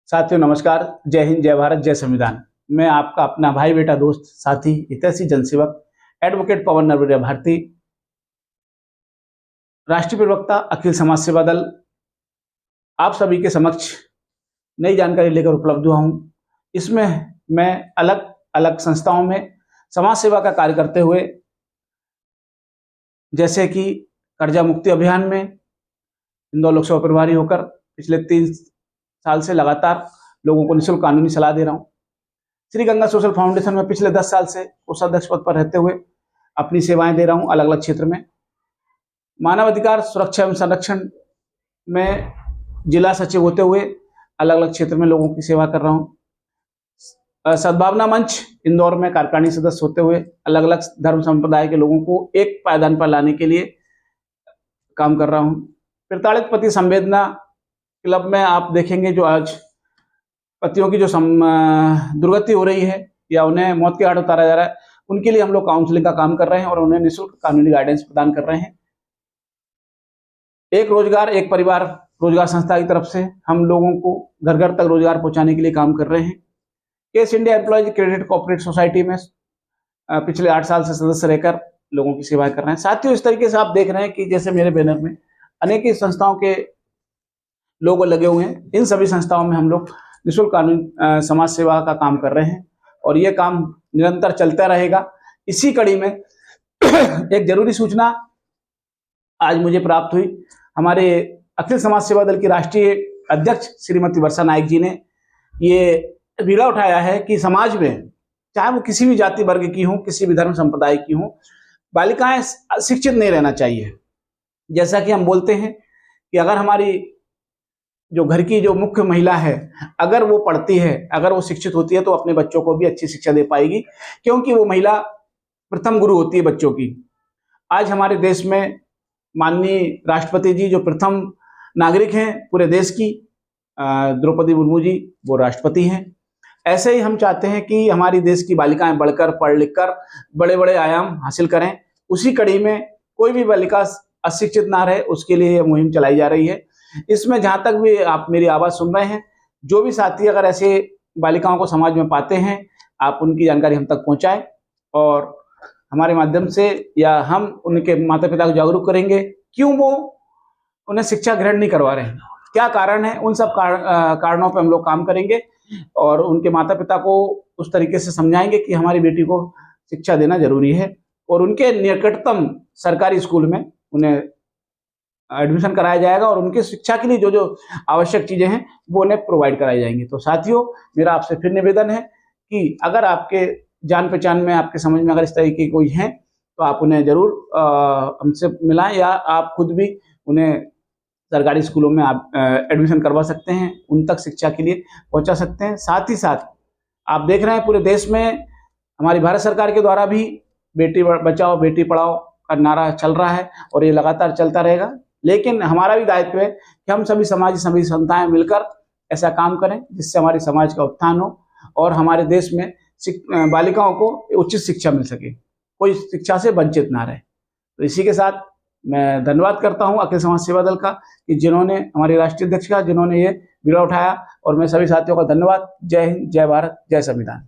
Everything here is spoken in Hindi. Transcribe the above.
साथियों नमस्कार, जय हिंद, जय भारत, जय संविधान। मैं आपका अपना भाई बेटा दोस्त साथी हितैषी जनसेवक एडवोकेट पवन नरवरिया भारती, राष्ट्रीय प्रवक्ता अखिल समाज सेवा दल, आप सभी के समक्ष नई जानकारी लेकर उपलब्ध हुआ हूं। इसमें मैं अलग अलग संस्थाओं में समाज सेवा का कार्य करते हुए, जैसे कि कर्जा मुक्ति अभियान में इंदौर लोकसभा प्रभारी होकर पिछले 3 साल से लगातार लोगों को निःशुल्क कानूनी सलाह दे रहा हूं। श्री गंगा सोशल फाउंडेशन में पिछले 10 साल से कोषाध्यक्ष पद पर रहते हुए अपनी सेवाएं दे रहा हूं अलग अलग क्षेत्र में। मानवाधिकार सुरक्षा एवं संरक्षण में जिला सचिव होते हुए अलग अलग क्षेत्र में लोगों की सेवा कर रहा हूं। सद्भावना मंच इंदौर में कार्यकारिणी सदस्य होते हुए अलग अलग धर्म संप्रदाय के लोगों को एक पायदान पर लाने के लिए काम कर रहा हूं। प्रताड़ित पति संवेदना क्लब में आप देखेंगे जो आज पतियों की जो दुर्गति हो रही है या उन्हें मौत के घाट उतारा जा रहा है, उनके लिए हम लोग काउंसलिंग का काम कर रहे हैं और उन्हें निःशुल्क कानूनी गाइडेंस प्रदान कर रहे हैं। एक रोजगार एक परिवार रोजगार संस्था की तरफ से हम लोगों को घर घर तक रोजगार पहुंचाने के लिए काम कर रहे हैं। Case India employees credit cooperative society में पिछले 8 साल से सदस्य रहकर लोगों की सेवाएं कर रहे हैं। साथियों, इस तरीके से आप देख रहे हैं कि जैसे मेरे बैनर में अनेक ही संस्थाओं के लोग लगे हुए हैं। इन सभी संस्थाओं में हम लोग निःशुल्क कानूनी समाज सेवा का काम कर रहे हैं और ये काम निरंतर चलता रहेगा। इसी कड़ी में एक जरूरी सूचना आज मुझे प्राप्त हुई। हमारे अखिल समाज सेवा दल की राष्ट्रीय अध्यक्ष श्रीमती वर्षा नायक जी ने ये बीड़ा उठाया है कि समाज में चाहे वो किसी भी जाति वर्ग की हो, किसी भी धर्म संप्रदाय की हो, बालिकाएं शिक्षित नहीं रहना चाहिए। जैसा कि हम बोलते हैं कि अगर हमारी जो घर की जो मुख्य महिला है, अगर वो पढ़ती है, अगर वो शिक्षित होती है तो अपने बच्चों को भी अच्छी शिक्षा दे पाएगी, क्योंकि वो महिला प्रथम गुरु होती है बच्चों की। आज हमारे देश में माननीय राष्ट्रपति जी जो प्रथम नागरिक हैं पूरे देश की, द्रौपदी मुर्मू जी, वो राष्ट्रपति हैं। ऐसे ही हम चाहते हैं कि हमारी देश की बालिकाएं बढ़कर पढ़ लिख कर बड़े बड़े आयाम हासिल करें। उसी कड़ी में कोई भी बालिका अशिक्षित ना रहे, उसके लिए यह मुहिम चलाई जा रही है। इसमें जहां तक भी आप मेरी आवाज सुन रहे हैं, जो भी साथी अगर ऐसे बालिकाओं को समाज में पाते हैं, आप उनकी जानकारी हम तक पहुंचाएं और हमारे माध्यम से या हम उनके माता पिता को जागरूक करेंगे क्यों वो उन्हें शिक्षा ग्रहण नहीं करवा रहे हैं, क्या कारण है। उन सब कारणों पर हम लोग काम करेंगे और उनके माता पिता को उस तरीके से समझाएंगे कि हमारी बेटी को शिक्षा देना जरूरी है और उनके निकटतम सरकारी स्कूल में उन्हें एडमिशन कराया जाएगा और उनकी शिक्षा के लिए जो जो आवश्यक चीजें हैं वो उन्हें प्रोवाइड कराई जाएंगी। तो साथियों, मेरा आपसे फिर निवेदन है कि अगर आपके जान पहचान में, आपके समझ में अगर इस तरीके की कोई है तो आप उन्हें जरूर हमसे मिलाएं या आप खुद भी उन्हें सरकारी स्कूलों में आप एडमिशन करवा सकते हैं, उन तक शिक्षा के लिए पहुंचा सकते हैं। साथ ही साथ आप देख रहे हैं पूरे देश में हमारी भारत सरकार के द्वारा भी बेटी बचाओ बेटी पढ़ाओ का नारा चल रहा है और ये लगातार चलता रहेगा। लेकिन हमारा भी दायित्व है कि हम सभी सभी संस्थाएं मिलकर ऐसा काम करें जिससे हमारे समाज का उत्थान हो और हमारे देश में बालिकाओं को उचित शिक्षा मिल सके, कोई शिक्षा से वंचित ना रहे। तो इसी के साथ मैं धन्यवाद करता हूं अखिल समाज सेवा दल का कि जिन्होंने, हमारे राष्ट्रीय अध्यक्ष का, जिन्होंने ये बीड़ा उठाया, और मैं सभी साथियों का धन्यवाद। जय हिंद, जय भारत, जय संविधान।